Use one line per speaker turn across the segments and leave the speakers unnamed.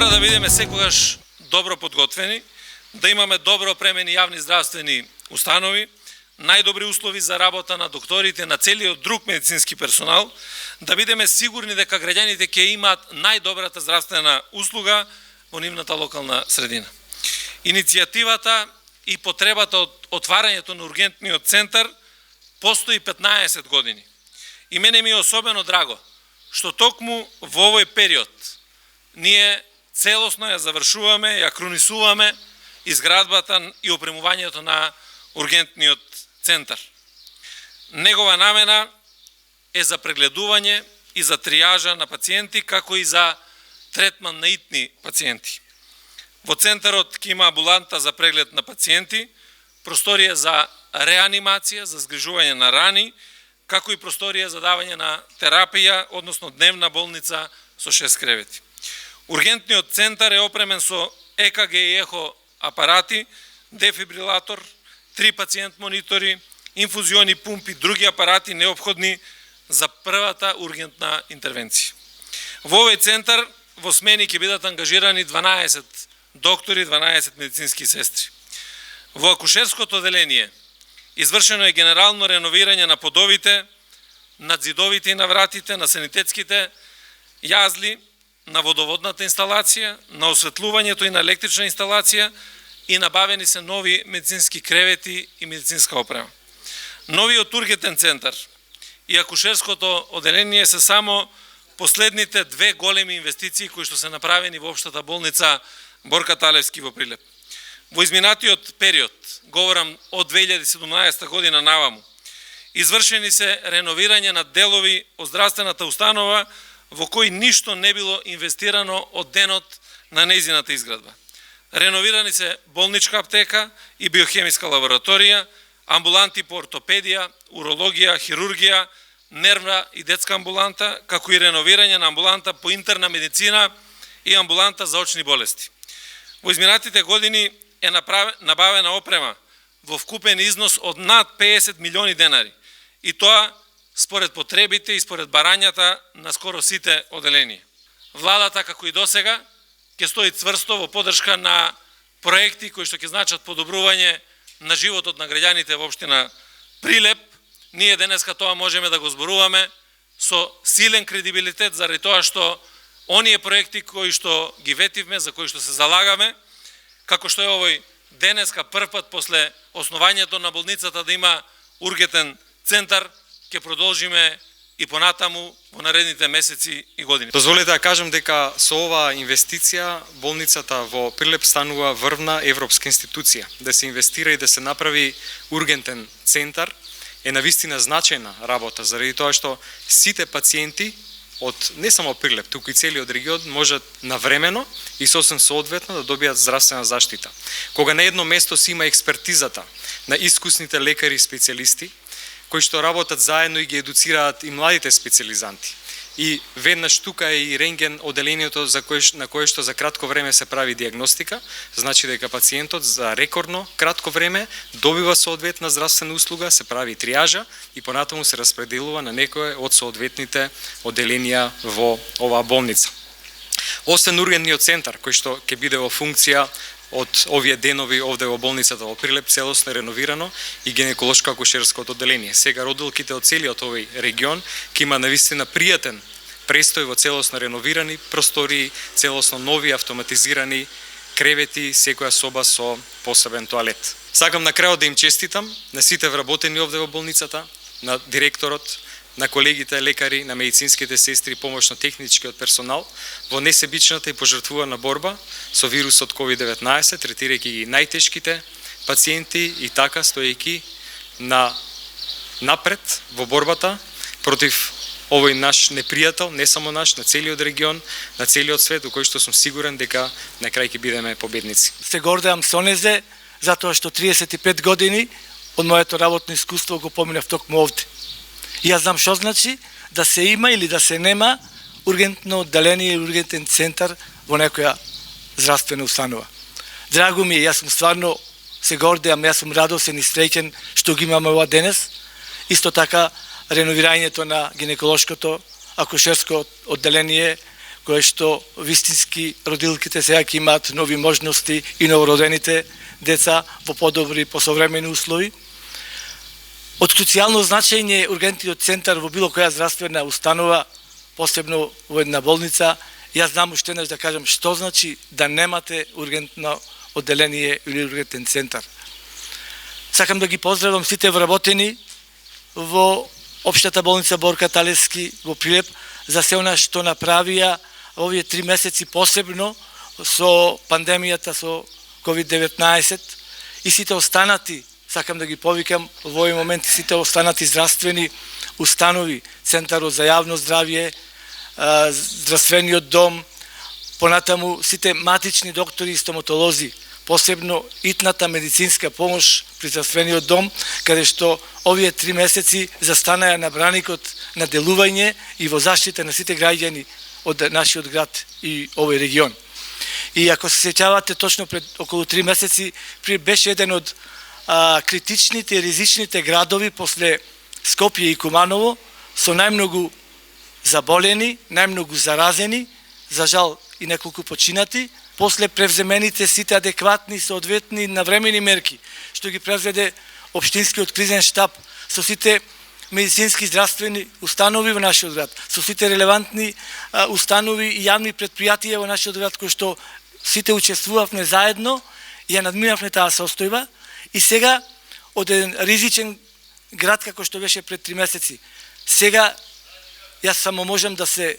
Мора да бидеме секогаш добро подготвени, да имаме добро опремени јавни здравствени установи, најдобри услови за работа на докторите, на целиот друг медицински персонал, да бидеме сигурни дека граѓаните ќе имаат најдобрата здравствена услуга во нивната локална средина. Иницијативата и потребата од отварањето на ургентниот центар постои 15 години. И мене ми е особено драго што токму во овој период ние целосно ја завршуваме, ја кронисуваме изградбата и опремувањето на ургентниот центар. Негова намена е за прегледување и за триажа на пациенти, како и за третман на итни пациенти. Во центарот ќе има амбуланта за преглед на пациенти, просторија за реанимација, за згрижување на рани, како и просторија за давање на терапија, односно дневна болница со 6 кревети. Ургентниот центар е опремен со ЕКГ и ехо апарати, дефибрилатор, 3 пациент монитори, инфузиони пумпи, други апарати неопходни за првата ургентна интервенција. Во овој центар во смени ќе бидат ангажирани 12 доктори, 12 медицински сестри. Во акушерското оделение извршено е генерално реновирање на подовите, на зидовите и на вратите, на санитетските јазли, на водоводната инсталација, на осветлувањето и на електрична инсталација и набавени се нови медицински кревети и медицинска опрема. Новиот ургентен центар и акушерското оделение се само последните две големи инвестиции кои што се направени во општата болница Борка Талевски во Прилеп. Во изминатиот период, говорам од 2017 година наваму, извршени се реновирање на делови од здравствената установа во кои ништо не било инвестирано од денот на нејзината изградба. Реновирани се болничка аптека и биохемиска лабораторија, амбуланти по ортопедија, урологија, хирургија, нервна и детска амбуланта, како и реновирање на амбуланта по интерна медицина и амбуланта за очни болести. Во изминатите години е набавена опрема во вкупен износ од над 50 милиони денари, и тоа според потребите и според барањата на скоро сите оделенија. Владата, како и досега, ќе стои цврсто во поддршка на проекти кои што ќе значат подобрување на животот на граѓаните во општина Прилеп. Ние денеска тоа можеме да го зборуваме со силен кредибилитет заради тоа што оние проекти кои што ги ветивме, за кои што се залагаме, како што е овој денеска првпат после основањето на болницата да има ургентен центар, ќе продолжиме и понатаму во наредните месеци и години.
Дозволете да кажам дека со оваа инвестиција болницата во Прилеп станува врвна европска институција. Да се инвестира и да се направи ургентен центар е навистина значајна работа, заради тоа што сите пациенти од не само Прилеп, туку и целиот регион можат навремено и сосем соодветно да добијат здравствена заштита. Кога на едно место си има експертизата на искусните лекари и специјалисти, кои што работат заедно и ги едуцираат и младите специјализанти. И веднаш тука е и рентген оделението на кое што за кратко време се прави диагностика, значи дека пациентот за рекордно кратко време добива соодветна здравствена услуга, се прави триажа и понатаму се распределува на некое од соодветните оделенија во оваа болница. Освен ургентниот центар кој што ќе биде во функција од овие денови овде во болницата во Прилеп, целосно реновирано и гинеколошко акушерското оделение. Сега родилките од целиот овој регион ќе има навистина пријатен престој во целосно реновирани простории, целосно нови автоматизирани кревети, секоја соба со посебен тоалет. Сакам на крајот да им честитам на сите вработени овде во болницата, на директорот, на колегите лекари, на медицинските сестри, помошно-техничкиот персонал во несебичната и пожртвувана борба со вирусот COVID-19, третирајќи ги најтешките пациенти и така стоејќи напред во борбата против овој наш непријател, не само наш, на целиот регион, на целиот свет, во кој што сум сигурен дека на крај ќе бидеме победници.
Се гордеам со незе, затоа што 35 години од моето работно искуство го поминав токму овде. И јас знам што значи да се има или да се нема ургентно одделение или ургентен центар во некоја здравствена установа. Драго ми е, јас сум стварно се гордеам, јас сум радосен и среќен што ги имаме ова денес. Исто така реновирањето на гинеколошкото акушерско одделение кое што вистински родилките сега ќе имаат нови можности и новородените деца во подобри, посовремени услови. Од круцијално значење ургентниот центар во било која здравствена установа, посебно во една болница. Јас знам уште еднаш да кажам што значи да немате ургентно одделение или ургентен центар. Сакам да ги поздравам сите вработени во Општата болница Борка Талевски во Прилеп за се она што направија овие 3 месеци, посебно со пандемијата со COVID-19 и сите останати, сакам да ги повикам во овој момент, сите останати здравствени установи, Центарот за јавно здравје, здравствениот дом, понатаму сите матични доктори и стоматолози, посебно итната медицинска помош при здравствениот дом, каде што овие 3 месеци застанаја на браникот на делување и во заштита на сите граѓани од нашиот град и овој регион. И ако се сеќавате, точно пред околу 3 месеци беше еден од критичните и ризичните градови после Скопје и Куманово со најмногу заболени, најмногу заразени, за жал и неколку починати, после превземените сите адекватни, соодветни, навремени мерки, што ги превзеде Општинскиот кризен штаб со сите медицински здравствени установи во нашиот град, со сите релевантни установи и јавни предпријатија во нашиот град, кои што сите учествувавме заедно и ја надминавме таа состојба, и сега од еден ризичен град како што беше пред 3 месеци. Сега јас само можам да се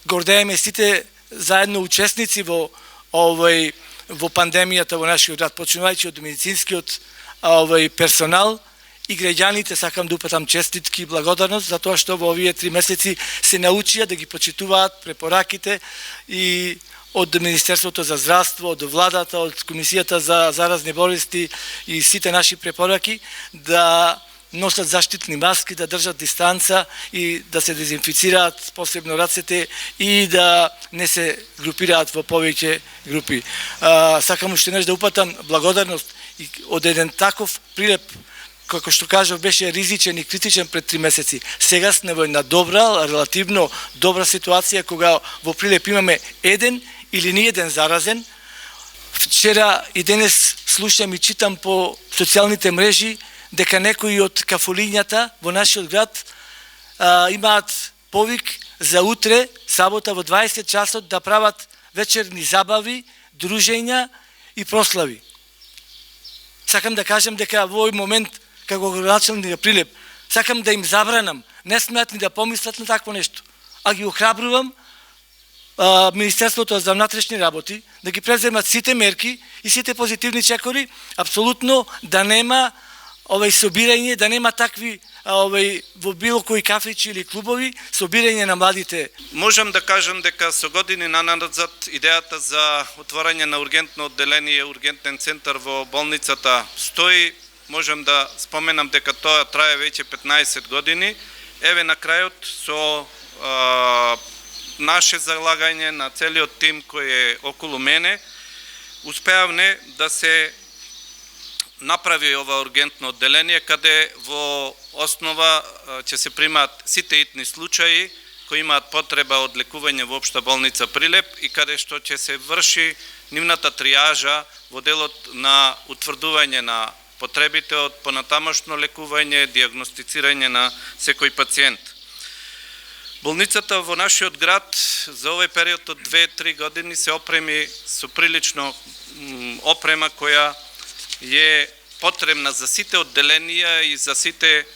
гордееме сите заедно учесници во пандемијата во нашиот град, почнувајќи од медицинскиот персонал и граѓаните. Сакам да упатам честитки и благодарност за тоа што во овие 3 месеци се научија да ги почитуваат препораките и од Министерството за здравство, од владата, од Комисијата за заразни болести и сите наши препораки да носат заштитни маски, да држат дистанца и да се дезинфицираат посебно рацете и да не се групираат во повеќе групи. Сакам уште нешто да упатам благодарност и од еден таков Прилеп, како што кажав, беше ризичен и критичен пред 3 месеци. Сега сме во една добра, релативно добра ситуација, кога во Прилеп имаме еден или ни еден заразен. Вчера и денес слушам и читам по социјалните мрежи дека некои од кафулињата во нашиот град имаат повик за утре, сабота во 20 часот да прават вечерни забави, дружења и прослави. Сакам да кажам дека во овој момент, како градоначалник на Прилеп, сакам да им забранам, не смеат ни да помислат на такво нешто, а ги охрабрувам Министерството за внатрешни работи да ги преземат сите мерки и сите позитивни чекори, апсолутно да нема собирање, да нема такви во било кои кафичи или клубови собирање на младите.
Можам да кажам дека со години наназад идејата за отворање на ургентно одделение, ургентен центар во болницата стои. Можам да споменам дека тоа трае веќе 15 години. Еве на крајот со наше залагање на целиот тим кој е околу мене, успеавме да се направи ова ургентно одделение, каде во основа ќе се примаат сите итни случаи кои имаат потреба од лекување во Општа болница Прилеп и каде што ќе се врши нивната триажа во делот на утврдување на потребите од понатамошно лекување, дијагностицирање на секој пациент. Болницата во нашиот град за овој период од 2-3 години се опреми со прилично опрема која е потребна за сите одделенија и за сите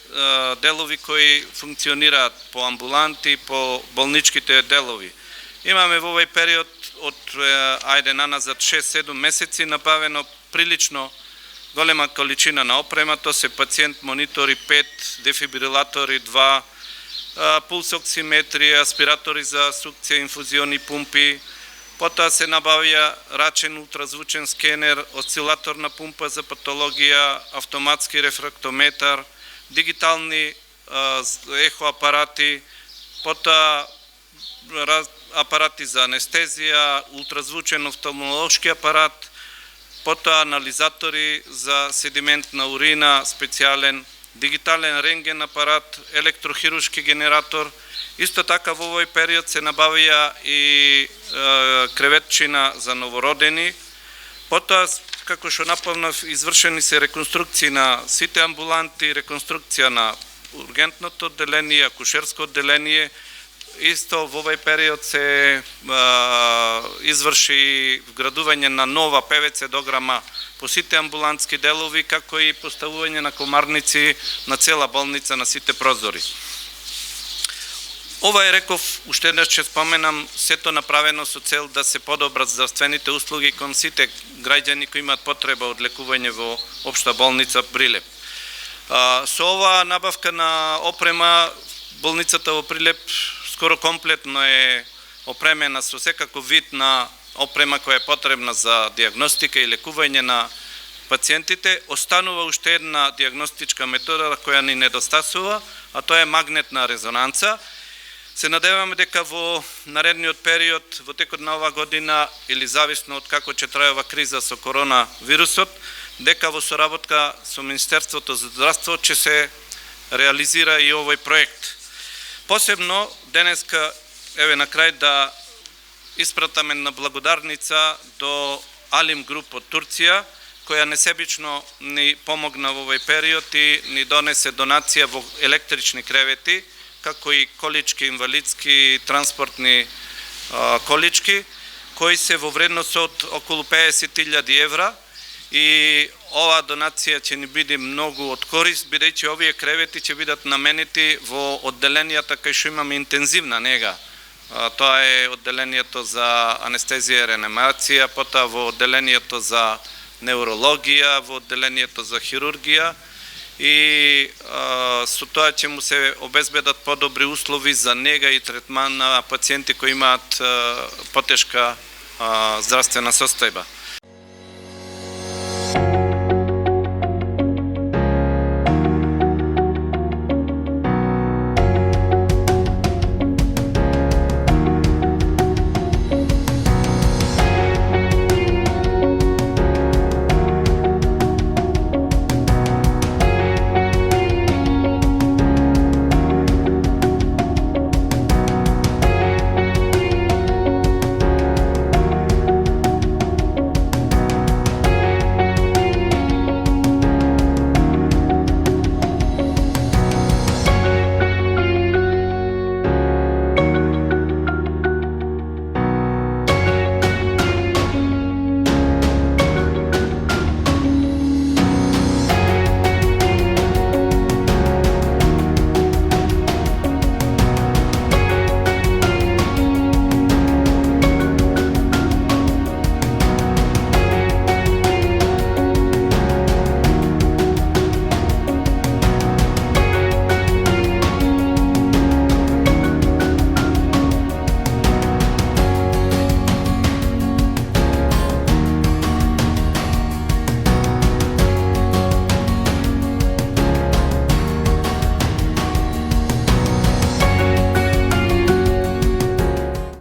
делови кои функционираат по амбуланти, по болничките делови. Имаме во овој период од наназад 6-7 месеци набавено прилично голема количина на опрема, тоа се пациент монитори 5, дефибрилатори 2, пулсоксиметрија, аспиратори за сукција, инфузиони пумпи. Потоа се набавија рачен ултразвучен скенер, осцилаторна пумпа за патологија, автоматски рефрактометар, дигитални ехоапарати, потоа апарати за анестезија, ултразвучен офталмолошки апарат, потоа анализатори за седимент на урина, специјален, дигитален рентген апарат, електрохируршки генератор Исто така во овој период се набавија и креветчина за новородени. Потоа, како што напомнав, извршени се реконструкции на сите амбуланти, реконструкција на ургентното одделение, акушерско одделение. Исто во овој период се изврши вградување на нова ПВЦ дограма по сите амбулантски делови, како и поставување на комарници на цела болница на сите прозори. Ова е, реков, уште еднаш ќе споменам, сето направено со цел да се подобрат здравствените услуги кон сите граѓани кои имаат потреба од лекување во Општа болница Прилеп. Со ова набавка на опрема, болницата во Прилеп скоро комплетно е опремена со секаков вид на опрема која е потребна за диагностика и лекување на пациентите. Останува уште една диагностичка метода која ни недостасува, а тоа е магнетна резонанца. Се надеваме дека во наредниот период, во текот на оваа година, или зависно од како ќе трае ова криза со коронавирусот, дека во соработка со Министерството за здравство ќе се реализира и овој проект. Посебно, денеска, еве на крај, да испратаме на благодарница до Алим Груп од Турција, која несебично ни помогна во овој период и ни донесе донација во електрични кревети, како и колички, инвалидски, транспортни колички, кои се во вредност од околу 50.000 евра, и оваа донација ќе ни биде многу од корист, бидејќи овие кревети ќе бидат наменети во одделенијата кај што имаме интензивна нега. Тоа е одделението за анестезија и реанимација, потоа во одделението за неврологија, во одделението за хирургија, и со тоа ќе му се обезбедат подобри услови за нега и третман на пациенти кои имаат потешка здравствена состојба.